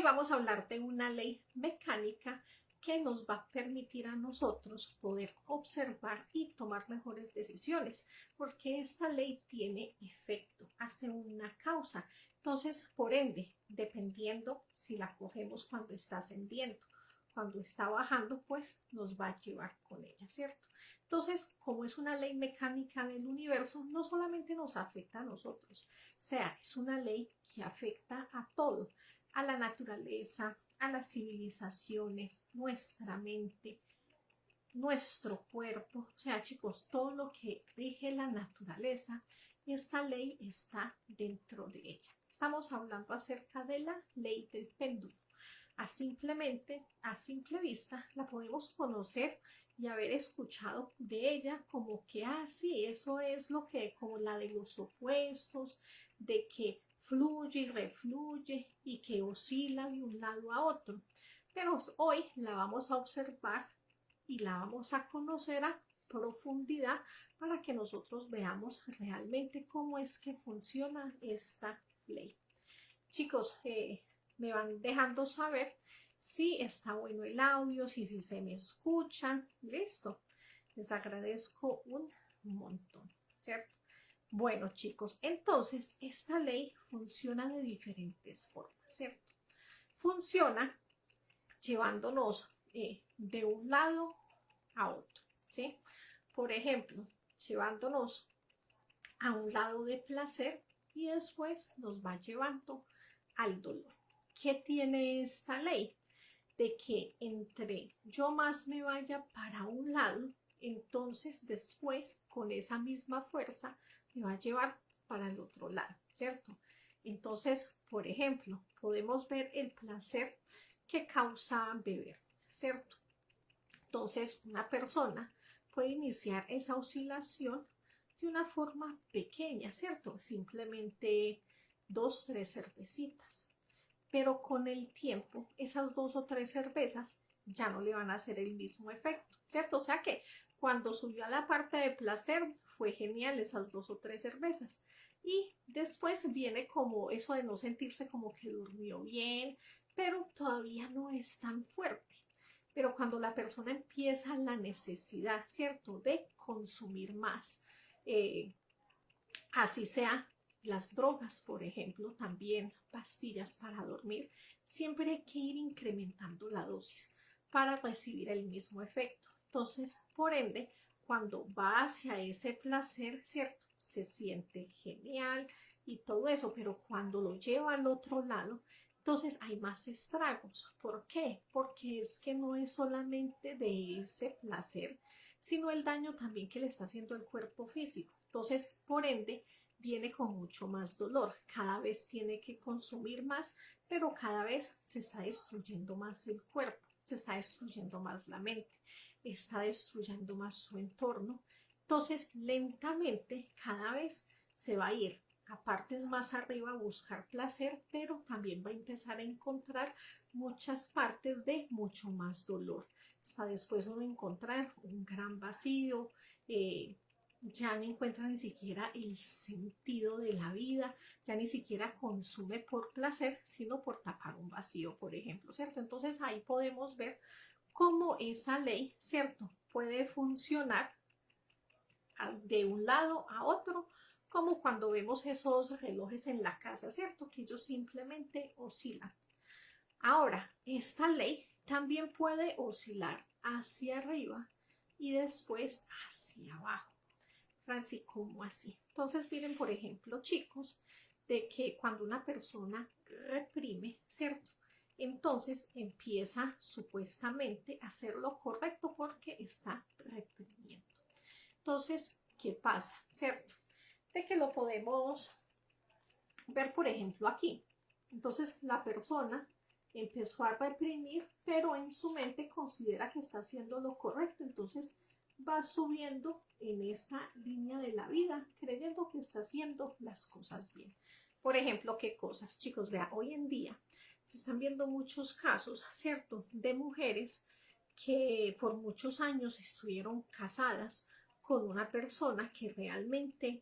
Hoy vamos a hablar de una ley mecánica que nos va a permitir a nosotros poder observar y tomar mejores decisiones, porque esta ley tiene efecto, hace una causa. Entonces, por ende, dependiendo si la cogemos cuando está ascendiendo, cuando está bajando, pues nos va a llevar con ella, ¿cierto? Entonces, como es una ley mecánica del universo, no solamente nos afecta a nosotros, o sea, es una ley que afecta a todo, a la naturaleza, a las civilizaciones, nuestra mente, nuestro cuerpo. O sea, chicos, todo lo que rige la naturaleza, esta ley está dentro de ella. Estamos hablando acerca de la ley del péndulo. A simple vista, la podemos conocer y haber escuchado de ella como que, sí, eso es lo que, como la de los opuestos, de que fluye y refluye y que oscila de un lado a otro. Pero hoy la vamos a observar y la vamos a conocer a profundidad para que nosotros veamos realmente cómo es que funciona esta ley. Chicos, me van dejando saber si está bueno el audio, si se me escuchan. Listo. Les agradezco un montón, ¿cierto? Bueno, chicos, entonces esta ley funciona de diferentes formas, ¿cierto? Funciona llevándonos de un lado a otro, ¿sí? Por ejemplo, llevándonos a un lado de placer y después nos va llevando al dolor. ¿Qué tiene esta ley? De que entre yo más me vaya para un lado, entonces después con esa misma fuerza me va a llevar para el otro lado, ¿cierto? Entonces, por ejemplo, podemos ver el placer que causa beber, ¿cierto? Entonces, una persona puede iniciar esa oscilación de una forma pequeña, ¿cierto? Simplemente 2, 3 cervecitas. Pero con el tiempo, esas 2 o 3 cervezas ya no le van a hacer el mismo efecto, ¿cierto? O sea que cuando subió a la parte de placer fue genial esas 2 o 3 cervezas. Y después viene como eso de no sentirse como que durmió bien, pero todavía no es tan fuerte. Pero cuando la persona empieza la necesidad, ¿cierto?, de consumir más, así sea las drogas, por ejemplo, también pastillas para dormir, siempre hay que ir incrementando la dosis para recibir el mismo efecto. Entonces, por ende, cuando va hacia ese placer, ¿cierto?, se siente genial y todo eso, pero cuando lo lleva al otro lado, entonces hay más estragos. ¿Por qué? Porque es que no es solamente de ese placer, sino el daño también que le está haciendo el cuerpo físico. Entonces, por ende, viene con mucho más dolor. Cada vez tiene que consumir más, pero cada vez se está destruyendo más el cuerpo, se está destruyendo más la mente, está destruyendo más su entorno. Entonces, lentamente, cada vez se va a ir a partes más arriba a buscar placer, pero también va a empezar a encontrar muchas partes de mucho más dolor. Hasta después uno encontrar un gran vacío, ya no encuentra ni siquiera el sentido de la vida, ya ni siquiera consume por placer, sino por tapar un vacío, por ejemplo, ¿cierto? Entonces ahí podemos ver cómo esa ley, ¿cierto?, puede funcionar de un lado a otro, como cuando vemos esos relojes en la casa, ¿cierto?, que ellos simplemente oscilan. Ahora, esta ley también puede oscilar hacia arriba y después hacia abajo. Francis, ¿cómo así? Entonces, miren, por ejemplo, chicos, de que cuando una persona reprime, ¿cierto?, entonces empieza supuestamente a hacer lo correcto porque está reprimiendo. Entonces, ¿qué pasa? ¿Cierto? De que lo podemos ver, por ejemplo, aquí. Entonces, la persona empezó a reprimir, pero en su mente considera que está haciendo lo correcto. Entonces, va subiendo en esa línea de la vida, creyendo que está haciendo las cosas bien. Por ejemplo, ¿qué cosas? Chicos, vean, hoy en día se están viendo muchos casos, ¿cierto?, de mujeres que por muchos años estuvieron casadas con una persona que realmente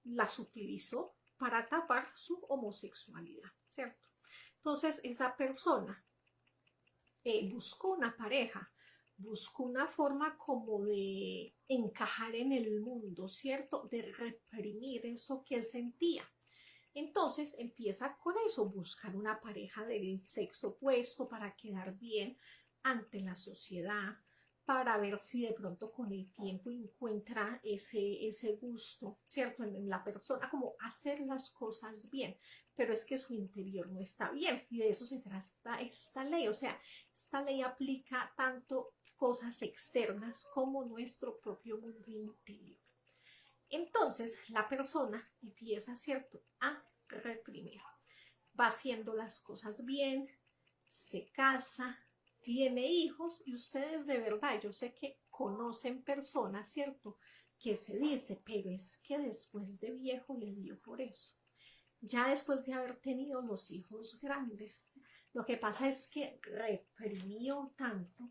las utilizó para tapar su homosexualidad, ¿cierto? Entonces esa persona buscó una pareja, buscó una forma como de encajar en el mundo, ¿cierto? De reprimir eso que sentía. Entonces empieza con eso, buscar una pareja del sexo opuesto para quedar bien ante la sociedad, para ver si de pronto con el tiempo encuentra ese gusto, ¿cierto? En la persona, como hacer las cosas bien, pero es que su interior no está bien y de eso se trata esta ley, o sea, esta ley aplica tanto cosas externas como nuestro propio mundo interior. Entonces la persona empieza, ¿cierto?, a reprimir. Va haciendo las cosas bien, se casa, tiene hijos y ustedes de verdad, yo sé que conocen personas, ¿cierto?, que se dice, pero es que después de viejo le dio por eso. Ya después de haber tenido los hijos grandes, lo que pasa es que reprimió tanto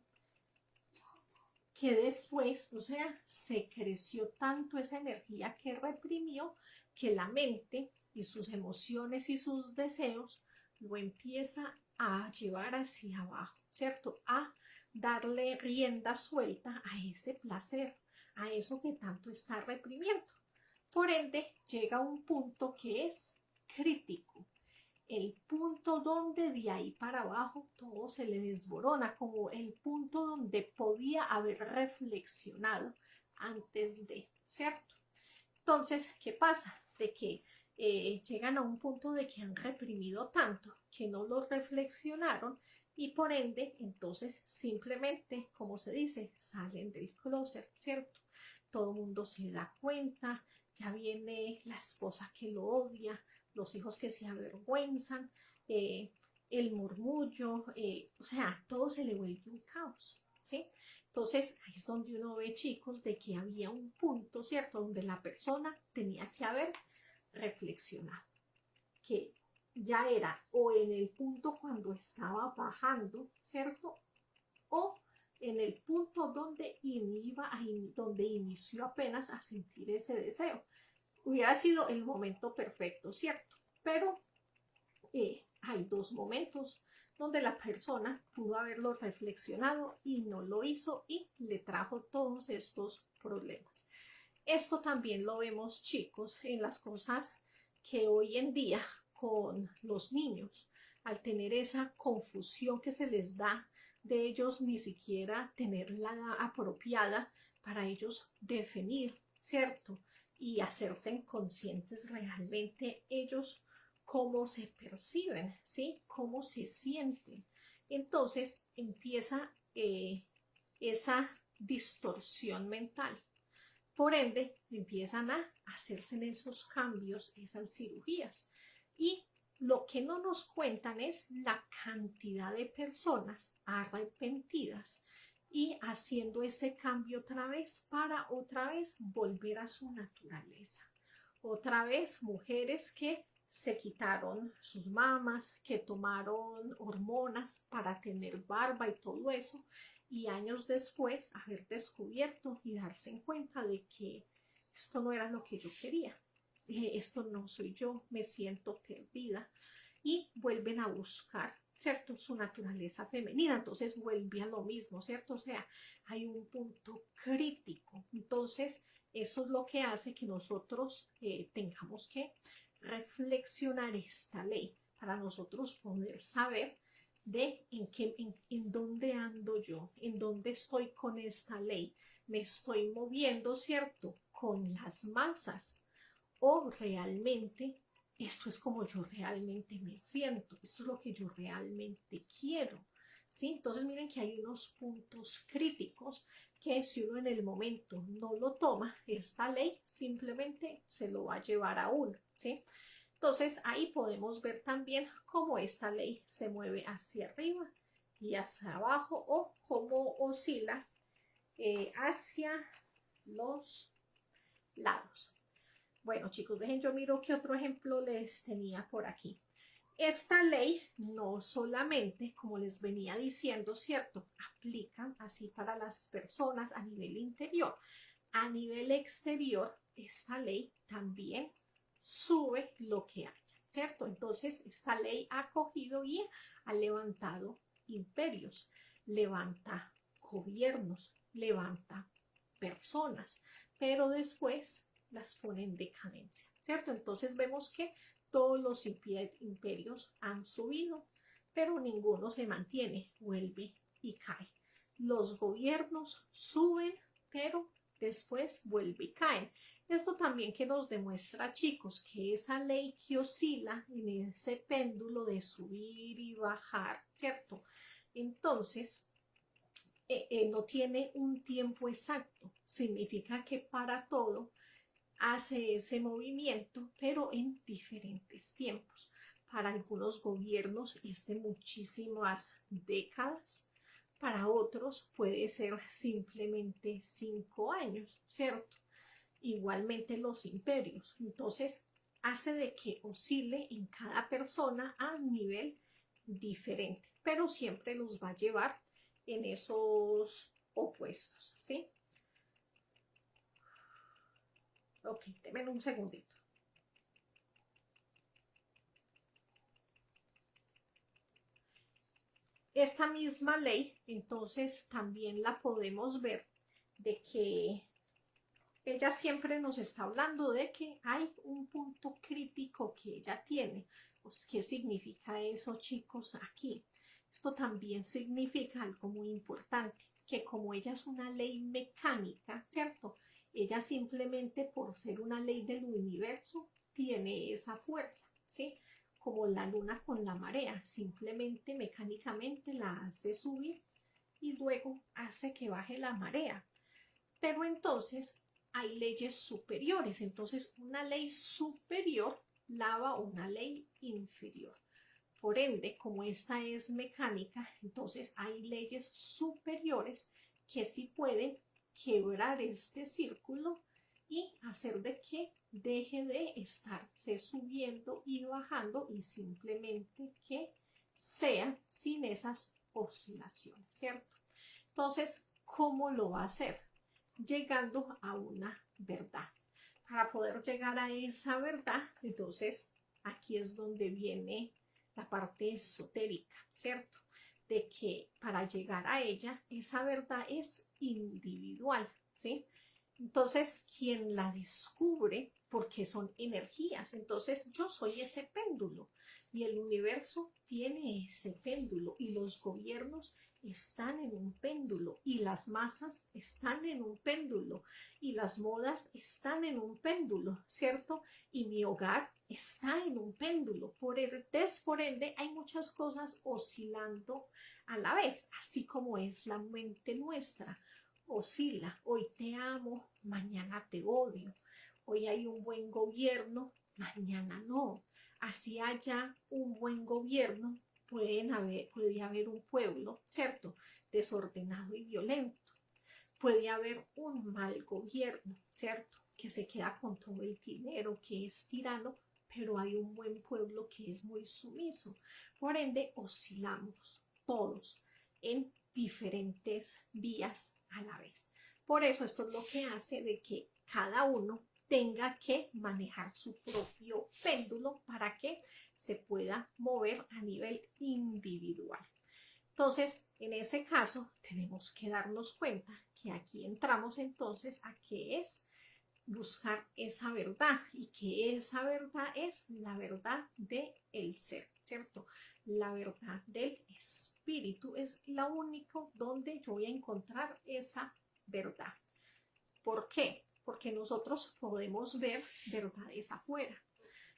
que después, o sea, se creció tanto esa energía que reprimió que la mente y sus emociones y sus deseos lo empieza a llevar hacia abajo, ¿cierto? A darle rienda suelta a ese placer, a eso que tanto está reprimiendo. Por ende, llega a un punto que es crítico, el punto donde de ahí para abajo todo se le desborona, como el punto donde podía haber reflexionado antes de, ¿cierto? Entonces, ¿qué pasa? De que llegan a un punto de que han reprimido tanto que no lo reflexionaron y por ende, entonces simplemente, como se dice, salen del closet, ¿cierto? Todo el mundo se da cuenta, ya viene la esposa que lo odia, los hijos que se avergüenzan, eh, el murmullo, o sea, todo se le vuelve un caos, ¿sí? Entonces, ahí es donde uno ve, chicos, de que había un punto, ¿cierto?, donde la persona tenía que haber reflexionado, que ya era o en el punto cuando estaba bajando, ¿cierto?, o en el punto donde donde inició apenas a sentir ese deseo. Hubiera sido el momento perfecto, ¿cierto? Pero hay dos momentos donde la persona pudo haberlo reflexionado y no lo hizo y le trajo todos estos problemas. Esto también lo vemos, chicos, en las cosas que hoy en día con los niños, al tener esa confusión que se les da de ellos ni siquiera tener la edad apropiada para ellos definir, ¿cierto? Y hacerse conscientes realmente ellos cómo se perciben, ¿sí? Cómo se sienten. Entonces empieza esa distorsión mental. Por ende, empiezan a hacerse esos cambios, esas cirugías. Y lo que no nos cuentan es la cantidad de personas arrepentidas y haciendo ese cambio otra vez para otra vez volver a su naturaleza. Otra vez mujeres que se quitaron sus mamas, que tomaron hormonas para tener barba y todo eso, y años después haber descubierto y darse en cuenta de que esto no era lo que yo quería, esto no soy yo, me siento perdida, y vuelven a buscar, ¿cierto?, su naturaleza femenina, entonces vuelve a lo mismo, ¿cierto? O sea, hay un punto crítico, entonces eso es lo que hace que nosotros tengamos que reflexionar esta ley para nosotros poder saber de en dónde ando yo, en dónde estoy con esta ley. Me estoy moviendo, ¿cierto?, con las masas o realmente esto es como yo realmente me siento, esto es lo que yo realmente quiero. ¿Sí? Entonces miren que hay unos puntos críticos que si uno en el momento no lo toma, esta ley simplemente se lo va a llevar a uno, ¿sí? Entonces ahí podemos ver también cómo esta ley se mueve hacia arriba y hacia abajo o cómo oscila hacia los lados. Bueno, chicos, dejen yo miro qué otro ejemplo les tenía por aquí. Esta ley no solamente, como les venía diciendo, ¿cierto?, aplica así para las personas a nivel interior. A nivel exterior, esta ley también sube lo que haya, ¿cierto? Entonces, esta ley ha cogido y ha levantado imperios, levanta gobiernos, levanta personas, pero después las pone en decadencia, ¿cierto? Entonces vemos que todos los imperios han subido, pero ninguno se mantiene, vuelve y cae. Los gobiernos suben, pero después vuelve y caen. Esto también que nos demuestra, chicos, que esa ley que oscila en ese péndulo de subir y bajar, ¿cierto? Entonces, no tiene un tiempo exacto. Significa que para todo hace ese movimiento, pero en diferentes tiempos. Para algunos gobiernos es de muchísimas décadas, para otros puede ser simplemente 5 años, ¿cierto? Igualmente los imperios. Entonces, hace de que oscile en cada persona a nivel diferente, pero siempre los va a llevar en esos opuestos, ¿sí? Ok, denme un segundito. Esta misma ley, entonces, también la podemos ver de que ella siempre nos está hablando de que hay un punto crítico que ella tiene. Pues, ¿qué significa eso, chicos? Aquí. Esto también significa algo muy importante, que como ella es una ley mecánica, ¿cierto? Ella simplemente por ser una ley del universo tiene esa fuerza, ¿sí? Como la luna con la marea, simplemente mecánicamente la hace subir y luego hace que baje la marea. Pero entonces hay leyes superiores, entonces una ley superior lava una ley inferior. Por ende, como esta es mecánica, entonces hay leyes superiores que sí pueden quebrar este círculo y hacer de que deje de estarse subiendo y bajando y simplemente que sea sin esas oscilaciones, ¿cierto? Entonces, ¿cómo lo va a hacer? Llegando a una verdad. Para poder llegar a esa verdad, entonces aquí es donde viene la parte esotérica, ¿cierto? De que para llegar a ella, esa verdad es individual, ¿sí? Entonces, quien la descubre, porque son energías, entonces yo soy ese péndulo y el universo tiene ese péndulo y los gobiernos están en un péndulo y las masas están en un péndulo y las modas están en un péndulo, ¿cierto? Y mi hogar está en un péndulo. Por ende, hay muchas cosas oscilando a la vez, así como es la mente nuestra. Oscila, hoy te amo, mañana te odio. Hoy hay un buen gobierno, mañana no. Así haya un buen gobierno, puede haber un pueblo, ¿cierto? Desordenado y violento. Puede haber un mal gobierno, ¿cierto? Que se queda con todo el dinero, que es tirano, pero hay un buen pueblo que es muy sumiso. Por ende, oscilamos todos en diferentes vías a la vez. Por eso esto es lo que hace de que cada uno tenga que manejar su propio péndulo para que se pueda mover a nivel individual. Entonces, en ese caso, tenemos que darnos cuenta que aquí entramos entonces a qué es buscar esa verdad y que esa verdad es la verdad del ser, ¿cierto? La verdad del espíritu es la única donde yo voy a encontrar esa verdad. ¿Por qué? Porque nosotros podemos ver verdades afuera,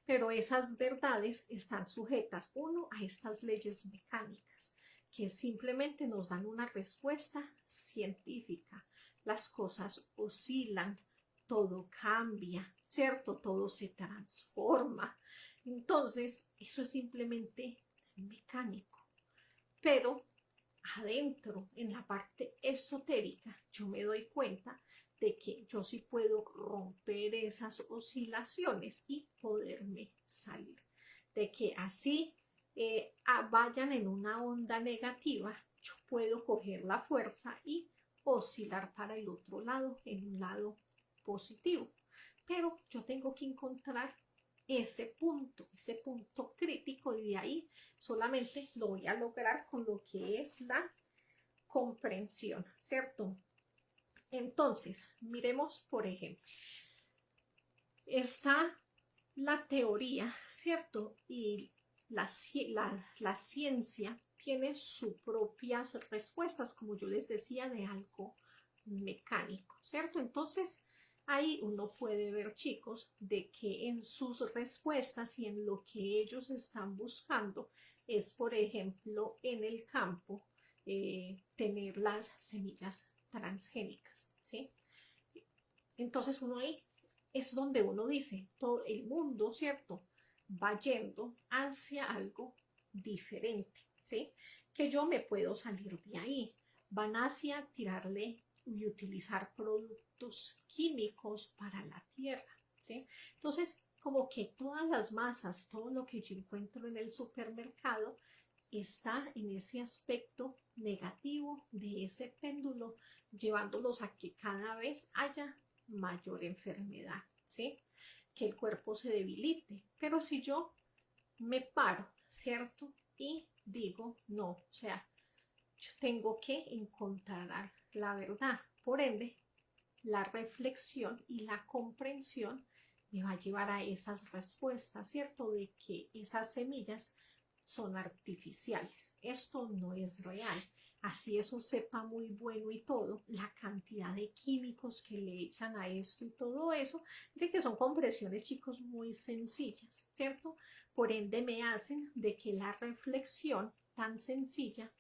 pero esas verdades están sujetas, uno, a estas leyes mecánicas que simplemente nos dan una respuesta científica. Las cosas oscilan, todo cambia, ¿cierto? Todo se transforma. Entonces, eso es simplemente mecánico. Pero adentro, en la parte esotérica, yo me doy cuenta de que yo sí puedo romper esas oscilaciones y poderme salir. De que así vayan en una onda negativa, yo puedo coger la fuerza y oscilar para el otro lado, en un lado positivo. Pero yo tengo que encontrar ese punto crítico, y de ahí solamente lo voy a lograr con lo que es la comprensión, ¿cierto? Entonces, miremos, por ejemplo, está la teoría, ¿cierto? Y la ciencia tiene sus propias respuestas, como yo les decía, de algo mecánico, ¿cierto? Entonces, ahí uno puede ver, chicos, de que en sus respuestas y en lo que ellos están buscando es, por ejemplo, en el campo, tener las semillas transgénicas, ¿sí? Entonces uno ahí es donde uno dice, todo el mundo, ¿cierto? Va yendo hacia algo diferente, ¿sí? Que yo me puedo salir de ahí. Van hacia tirarle y utilizar productos químicos para la tierra, ¿sí? Entonces, como que todas las masas, todo lo que yo encuentro en el supermercado, está en ese aspecto negativo de ese péndulo, llevándolos a que cada vez haya mayor enfermedad, ¿sí? Que el cuerpo se debilite. Pero si yo me paro, ¿cierto? Y digo, no, o sea, yo tengo que encontrar la verdad. Por ende, la reflexión y la comprensión me va a llevar a esas respuestas, ¿cierto? De que esas semillas son artificiales. Esto no es real. Así eso sepa muy bueno y todo, la cantidad de químicos que le echan a esto y todo eso, de que son compresiones, chicos, muy sencillas, ¿cierto? Por ende me hacen de que la reflexión tan sencilla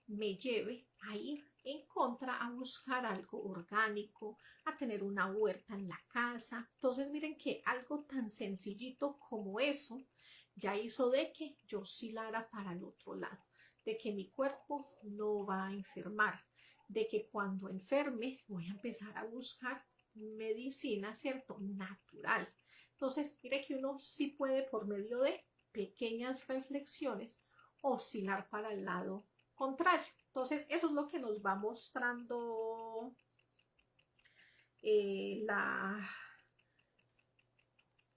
me lleve a ir en contra, a buscar algo orgánico, a tener una huerta en la casa. Entonces miren que algo tan sencillito como eso ya hizo de que yo oscilara para el otro lado, de que mi cuerpo no va a enfermar, de que cuando enferme voy a empezar a buscar medicina, ¿cierto? Natural. Entonces, mire que uno sí puede por medio de pequeñas reflexiones oscilar para el lado contrario. Entonces, eso es lo que nos va mostrando la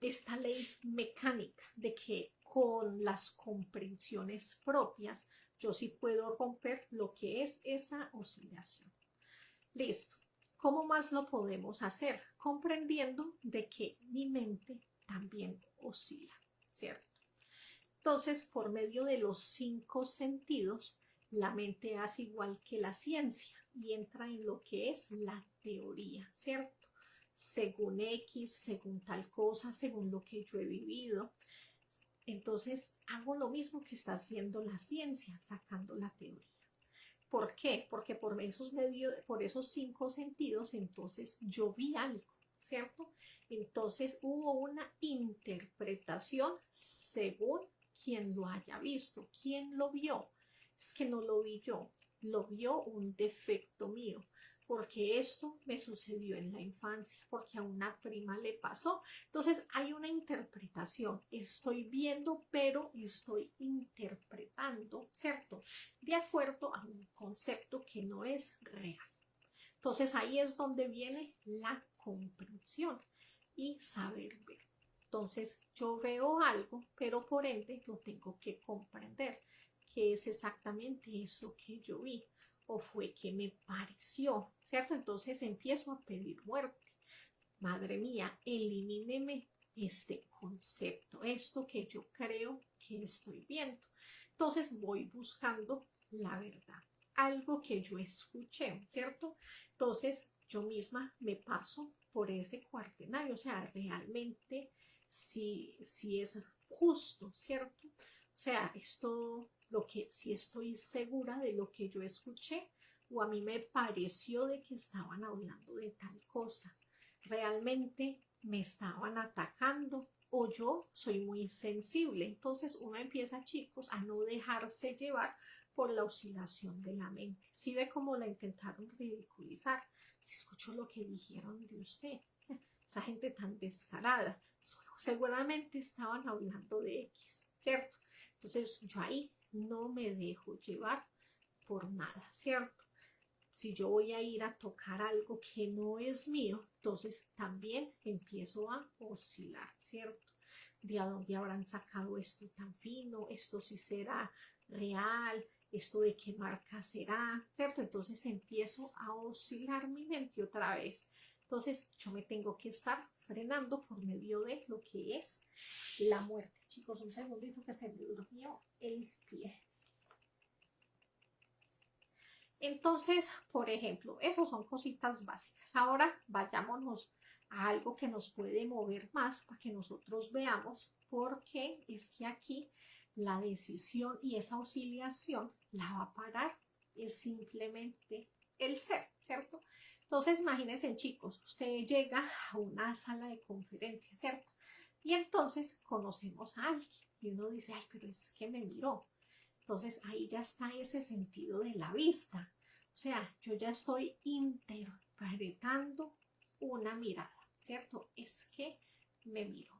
esta ley mecánica de que con las comprensiones propias yo sí puedo romper lo que es esa oscilación. Listo. ¿Cómo más lo podemos hacer? Comprendiendo de que mi mente también oscila, ¿cierto? Entonces, por medio de los 5 sentidos, la mente hace igual que la ciencia y entra en lo que es la teoría, ¿cierto? Según X, según tal cosa, según lo que yo he vivido. Entonces, hago lo mismo que está haciendo la ciencia, sacando la teoría. ¿Por qué? Porque por esos 5 sentidos, entonces yo vi algo, ¿cierto? Entonces hubo una interpretación según quien lo haya visto. ¿Quién lo vio? Es que no lo vi yo, lo vio un defecto mío, porque esto me sucedió en la infancia, porque a una prima le pasó. Entonces hay una interpretación, estoy viendo, pero estoy interpretando, ¿cierto? De acuerdo a un concepto que no es real. Entonces ahí es donde viene la comprensión y saber ver. Entonces yo veo algo, pero por ende lo tengo que comprender, que es exactamente eso que yo vi o fue que me pareció, ¿cierto? Entonces empiezo a pedir muerte. Madre mía, elimíneme este concepto, esto que yo creo que estoy viendo. Entonces voy buscando la verdad, algo que yo escuché, ¿cierto? Entonces yo misma me paso por ese cuartenario, o sea, realmente si es justo, ¿cierto? O sea, esto, lo que si estoy segura de lo que yo escuché o a mí me pareció de que estaban hablando de tal cosa, realmente me estaban atacando o yo soy muy sensible. Entonces uno empieza, chicos, a no dejarse llevar por la oscilación de la mente. Si ve cómo la intentaron ridiculizar, si escuchó lo que dijeron de usted, esa gente tan descarada, seguramente estaban hablando de X, ¿cierto? Entonces yo ahí no me dejo llevar por nada, ¿cierto? Si yo voy a ir a tocar algo que no es mío, entonces también empiezo a oscilar, ¿cierto? de a dónde habrán sacado esto tan fino, esto sí será real, esto de qué marca será, ¿cierto? Entonces empiezo a oscilar mi mente otra vez. Entonces yo me tengo que estar frenando por medio de lo que es la muerte. Chicos, un segundito que se me durmió el pie. Entonces, por ejemplo, esos son cositas básicas. Ahora vayámonos a algo que nos puede mover más para que nosotros veamos, porque es que aquí la decisión y esa oscilación la va a parar es simplemente el ser, ¿cierto? Entonces, imagínense, chicos, usted llega a una sala de conferencia, ¿cierto? Y entonces conocemos a alguien y uno dice, ay, pero es que me miró. Entonces ahí ya está ese sentido de la vista. O sea, yo ya estoy interpretando una mirada, ¿cierto? Es que me miró.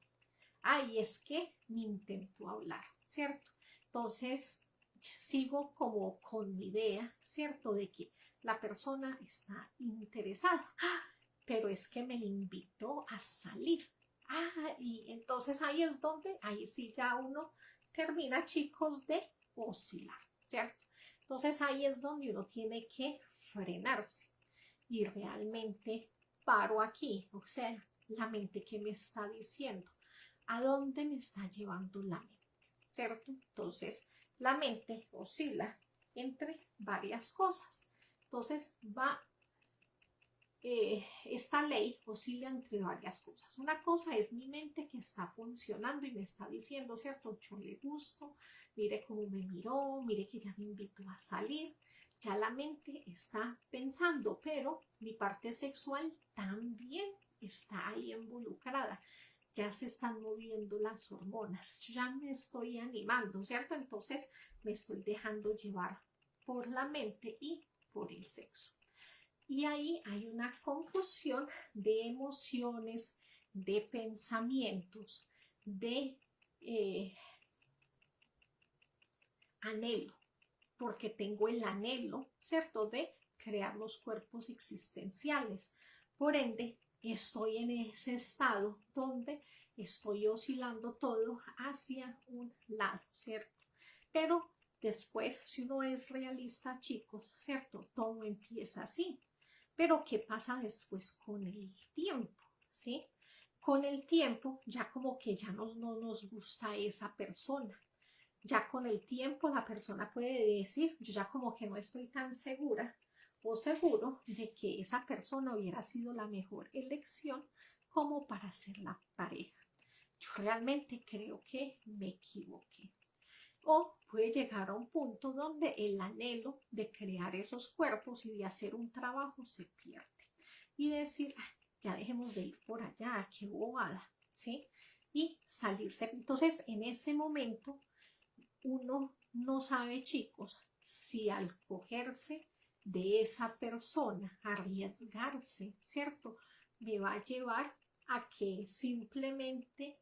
Ay, es que me intentó hablar, ¿cierto? Entonces sigo como con mi idea, ¿cierto? De que la persona está interesada. ¡Ah! Pero es que me invitó a salir. Ah, y entonces ahí es donde, ahí sí ya uno termina, chicos, de oscilar, ¿cierto? Entonces ahí es donde uno tiene que frenarse y realmente paro aquí, o sea, la mente que me está diciendo, ¿a dónde me está llevando la mente? ¿Cierto? Entonces la mente oscila entre varias cosas. Entonces esta ley oscila entre varias cosas. Una cosa es mi mente que está funcionando y me está diciendo, ¿cierto? Yo le gusto, mire cómo me miró, mire que ya me invitó a salir. Ya la mente está pensando, pero mi parte sexual también está ahí involucrada. Ya se están moviendo las hormonas. Yo ya me estoy animando, ¿cierto? Entonces me estoy dejando llevar por la mente y por el sexo. Y ahí hay una confusión de emociones, de pensamientos, de anhelo, porque tengo el anhelo, ¿cierto?, de crear los cuerpos existenciales. Por ende, estoy en ese estado donde estoy oscilando todo hacia un lado, ¿cierto? Pero después, si uno es realista, chicos, ¿cierto? Todo empieza así. Pero ¿qué pasa después con el tiempo? ¿Sí? Con el tiempo ya como que ya no nos gusta esa persona. Ya con el tiempo la persona puede decir, yo ya como que no estoy tan segura o seguro de que esa persona hubiera sido la mejor elección como para ser la pareja. Yo realmente creo que me equivoqué. O puede llegar a un punto donde el anhelo de crear esos cuerpos y de hacer un trabajo se pierde. Y decir, ah, ya dejemos de ir por allá, qué bobada, ¿sí? Y salirse. Entonces, en ese momento, uno no sabe, chicos, si al cogerse de esa persona, arriesgarse, ¿cierto? Me va a llevar a que simplemente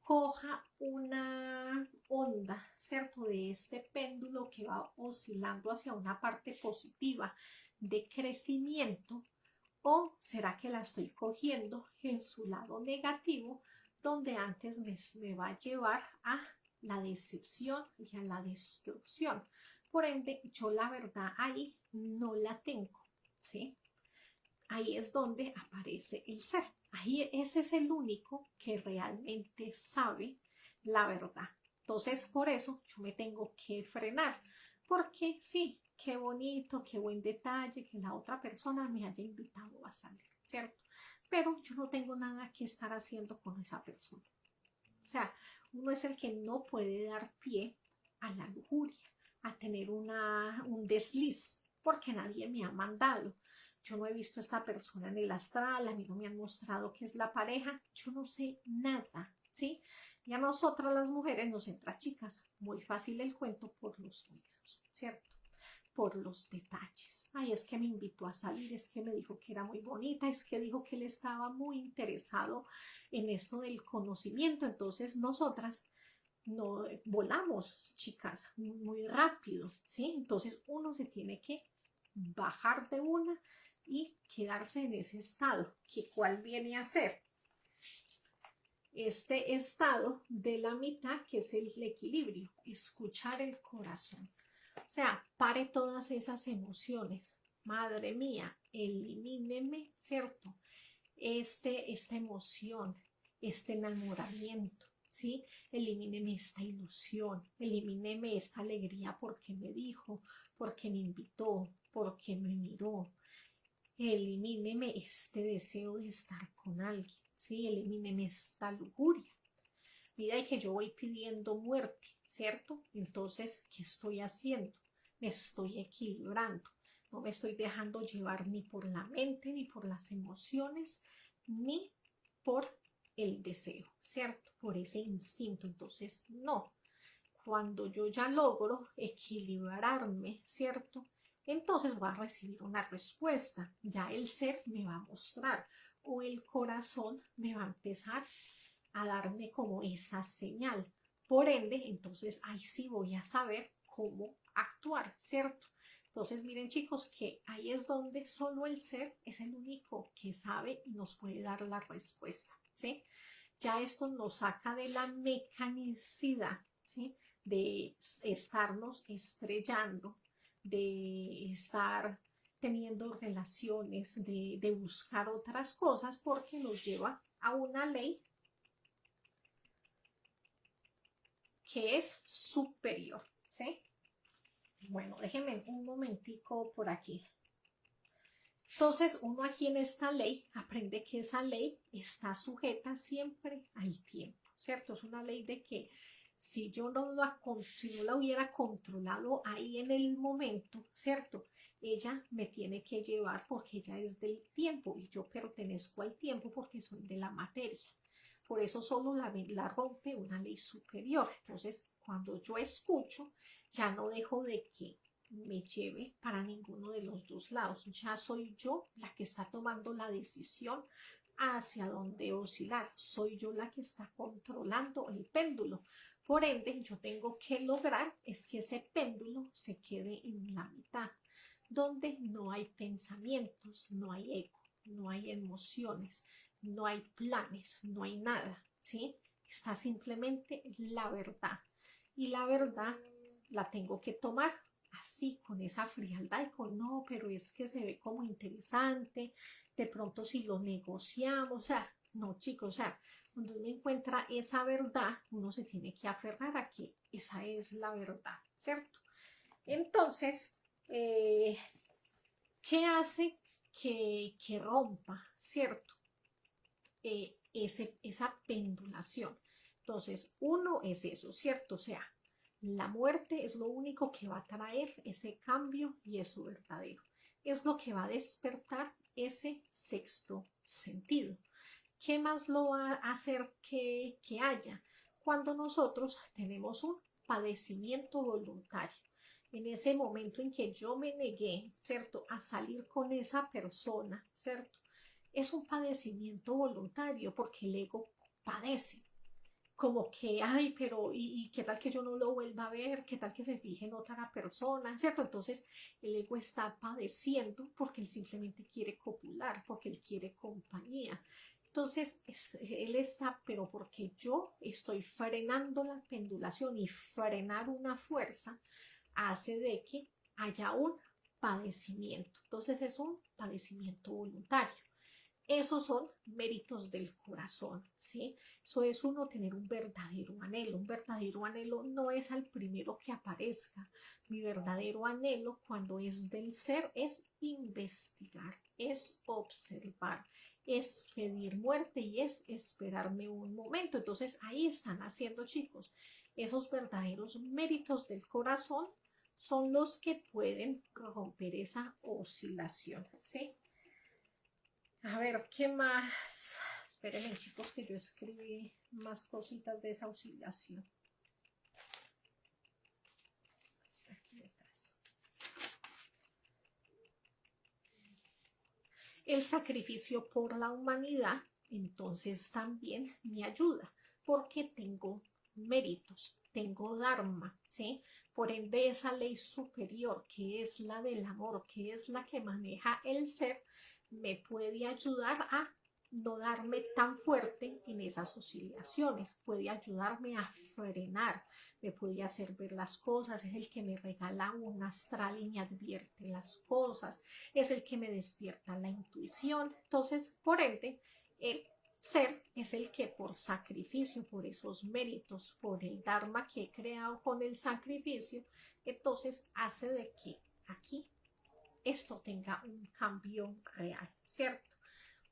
coja una onda, ¿cierto? De este péndulo que va oscilando hacia una parte positiva de crecimiento, o será que la estoy cogiendo en su lado negativo, donde antes me va a llevar a la decepción y a la destrucción. Por ende, yo la verdad ahí no la tengo, ¿sí? Ahí es donde aparece el ser. Ahí ese es el único que realmente sabe la verdad. Entonces, por eso yo me tengo que frenar, porque sí, qué bonito, qué buen detalle que la otra persona me haya invitado a salir, ¿cierto? Pero yo no tengo nada que estar haciendo con esa persona. O sea, uno es el que no puede dar pie a la lujuria, a tener un desliz, porque nadie me ha mandado. Yo no he visto a esta persona en el astral, a mí no me han mostrado que es la pareja, yo no sé nada, ¿sí? Y a nosotras las mujeres nos entra, chicas, muy fácil el cuento por los oídos, ¿cierto? Por los detalles. Ay, es que me invitó a salir, es que me dijo que era muy bonita, es que dijo que él estaba muy interesado en esto del conocimiento. Entonces nosotras no volamos, chicas, muy rápido, ¿sí? Entonces uno se tiene que bajar de una y quedarse en ese estado, que cuál viene a ser este estado de la mitad, que es el equilibrio, escuchar el corazón. O sea, pare todas esas emociones. Madre mía, elimíneme, ¿cierto? Esta emoción, este enamoramiento, ¿sí? Elimíneme esta ilusión, elimíneme esta alegría porque me dijo, porque me invitó, porque me miró. Elimíneme este deseo de estar con alguien, ¿sí? Elimíneme esta lujuria. Mira que yo voy pidiendo muerte, ¿cierto? Entonces, ¿qué estoy haciendo? Me estoy equilibrando. No me estoy dejando llevar ni por la mente, ni por las emociones, ni por el deseo, ¿cierto? Por ese instinto. Entonces, no. Cuando yo ya logro equilibrarme, ¿cierto? Entonces voy a recibir una respuesta. Ya el ser me va a mostrar o el corazón me va a empezar a darme como esa señal. Por ende, entonces ahí sí voy a saber cómo actuar, ¿cierto? Entonces miren chicos que ahí es donde solo el ser es el único que sabe y nos puede dar la respuesta, ¿sí? Ya esto nos saca de la mecanicidad, ¿sí? De estarnos estrellando, de estar teniendo relaciones, de buscar otras cosas, porque nos lleva a una ley que es superior, ¿sí? Bueno, déjenme un momentico por aquí. Entonces, uno aquí en esta ley aprende que esa ley está sujeta siempre al tiempo, ¿cierto? Es una ley de que si yo si no la hubiera controlado ahí en el momento, ¿cierto? Ella me tiene que llevar porque ella es del tiempo y yo pertenezco al tiempo porque soy de la materia. Por eso solo la rompe una ley superior. Entonces, cuando yo escucho, ya no dejo de que me lleve para ninguno de los dos lados. Ya soy yo la que está tomando la decisión hacia dónde oscilar. Soy yo la que está controlando el péndulo. Por ende, yo tengo que lograr es que ese péndulo se quede en la mitad, donde no hay pensamientos, no hay ego, no hay emociones, no hay planes, no hay nada, ¿sí? Está simplemente la verdad. Y la verdad la tengo que tomar así, con esa frialdad y con no, pero es que se ve como interesante, de pronto si lo negociamos, o sea, no chicos, o sea, cuando uno encuentra esa verdad, uno se tiene que aferrar a que esa es la verdad, ¿cierto? Entonces, ¿qué hace que rompa, ¿cierto? Esa pendulación. Entonces, uno es eso, ¿cierto? O sea, la muerte es lo único que va a traer ese cambio y eso verdadero. Es lo que va a despertar ese sexto sentido. ¿Qué más lo va a hacer que haya? Cuando nosotros tenemos un padecimiento voluntario. En ese momento en que yo me negué, ¿cierto?, a salir con esa persona, ¿cierto? Es un padecimiento voluntario porque el ego padece. Como que, ay, pero ¿y qué tal que yo no lo vuelva a ver? ¿Qué tal que se fije en otra persona? ¿Cierto? Entonces el ego está padeciendo porque él simplemente quiere copular, porque él quiere compañía. Entonces él está, pero porque yo estoy frenando la pendulación y frenar una fuerza hace de que haya un padecimiento. Entonces es un padecimiento voluntario. Esos son méritos del corazón, ¿sí? Eso es uno tener un verdadero anhelo. Un verdadero anhelo no es al primero que aparezca. Mi verdadero anhelo cuando es del ser es investigar, es observar, es pedir muerte y es esperarme un momento. Entonces ahí están haciendo, chicos, esos verdaderos méritos del corazón son los que pueden romper esa oscilación, ¿sí? A ver, ¿qué más? Espérenme, chicos, que yo escribí más cositas de esa oscilación. Está aquí detrás. El sacrificio por la humanidad, entonces también me ayuda, porque tengo méritos, tengo dharma, ¿sí? Por ende, esa ley superior, que es la del amor, que es la que maneja el ser, me puede ayudar a no darme tan fuerte en esas oscilaciones, puede ayudarme a frenar, me puede hacer ver las cosas, es el que me regala un astral y me advierte las cosas, es el que me despierta la intuición. Entonces, por ende, el ser es el que por sacrificio, por esos méritos, por el Dharma que he creado con el sacrificio, entonces hace de que aquí esto tenga un cambio real, ¿cierto?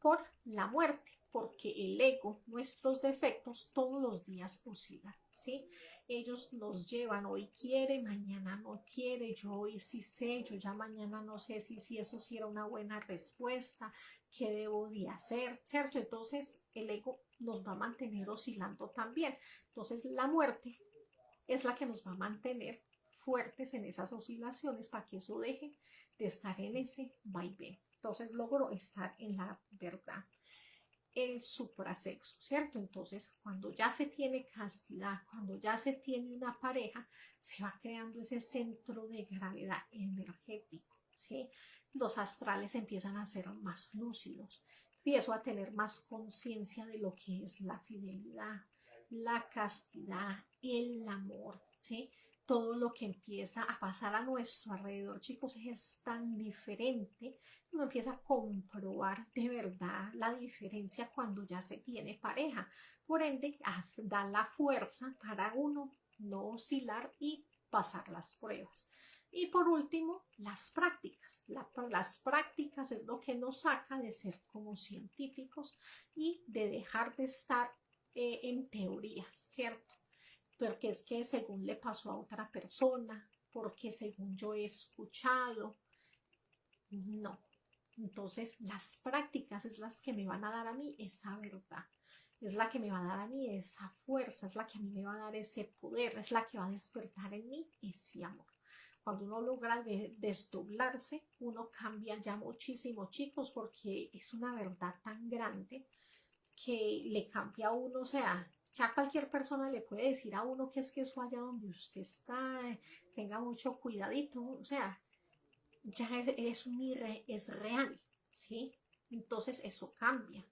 Por la muerte, porque el ego, nuestros defectos, todos los días oscilan, ¿sí? Ellos nos llevan, hoy quiere, mañana no quiere, yo hoy sí sé, yo ya mañana no sé si eso sí era una buena respuesta, qué debo de hacer, ¿cierto? Entonces el ego nos va a mantener oscilando también. Entonces la muerte es la que nos va a mantener fuertes en esas oscilaciones para que eso deje de estar en ese vaivén. Entonces logro estar en la verdad, el suprasexo, ¿cierto? Entonces, cuando ya se tiene castidad, cuando ya se tiene una pareja, se va creando ese centro de gravedad energético, ¿sí? Los astrales empiezan a ser más lúcidos, empiezo a tener más conciencia de lo que es la fidelidad, la castidad, el amor, ¿sí? Todo lo que empieza a pasar a nuestro alrededor, chicos, es tan diferente. Uno empieza a comprobar de verdad la diferencia cuando ya se tiene pareja. Por ende, da la fuerza para uno no oscilar y pasar las pruebas. Y por último, las prácticas. Las prácticas es lo que nos saca de ser como científicos y de dejar de estar en teorías, ¿cierto? Porque es que según le pasó a otra persona, porque según yo he escuchado, no. Entonces, las prácticas es las que me van a dar a mí esa verdad, es la que me va a dar a mí esa fuerza, es la que a mí me va a dar ese poder, es la que va a despertar en mí ese amor. Cuando uno logra desdoblarse, uno cambia ya muchísimo, chicos, porque es una verdad tan grande que le cambia a uno, o sea, ya cualquier persona le puede decir a uno que es que eso allá donde usted está, tenga mucho cuidadito, o sea, ya es real, ¿sí? Entonces eso cambia.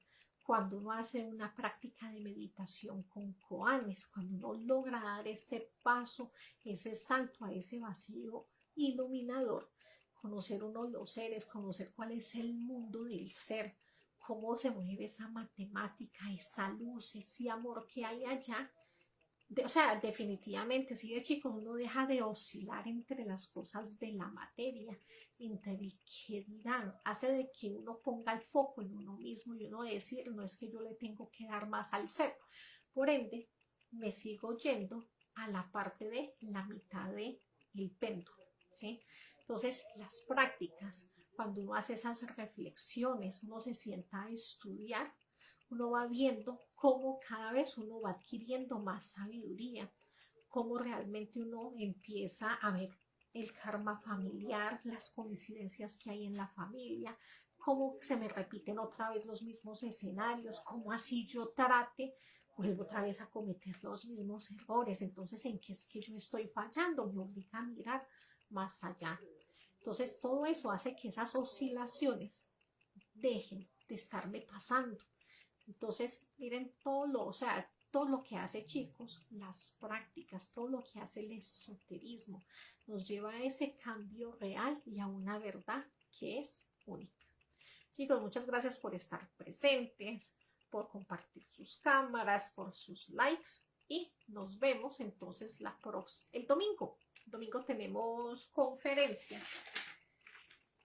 Cuando uno hace una práctica de meditación con koanes, cuando uno logra dar ese paso, ese salto a ese vacío iluminador, conocer uno los seres, conocer cuál es el mundo del ser, cómo se mueve esa matemática, esa luz, ese amor que hay allá, o sea, definitivamente, si de chicos uno deja de oscilar entre las cosas de la materia, entre el que dirán, hace de que uno ponga el foco en uno mismo y uno decir, no es que yo le tengo que dar más al ser. Por ende, me sigo yendo a la parte de la mitad del péndulo, ¿sí? Entonces, las prácticas, cuando uno hace esas reflexiones, uno se sienta a estudiar, uno va viendo cómo cada vez uno va adquiriendo más sabiduría, cómo realmente uno empieza a ver el karma familiar, las coincidencias que hay en la familia, cómo se me repiten otra vez los mismos escenarios, cómo así yo trate, vuelvo otra vez a cometer los mismos errores. Entonces, ¿en qué es que yo estoy fallando? Me obliga a mirar más allá. Entonces, todo eso hace que esas oscilaciones dejen de estarme pasando. Entonces, miren todo lo, o sea, todo lo que hace, chicos, las prácticas, todo lo que hace el esoterismo, nos lleva a ese cambio real y a una verdad que es única. Chicos, muchas gracias por estar presentes, por compartir sus cámaras, por sus likes y nos vemos entonces el domingo. El domingo tenemos conferencia,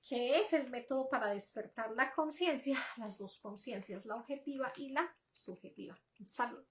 que es el método para despertar la conciencia, las dos conciencias, la objetiva y la subjetiva. Salud.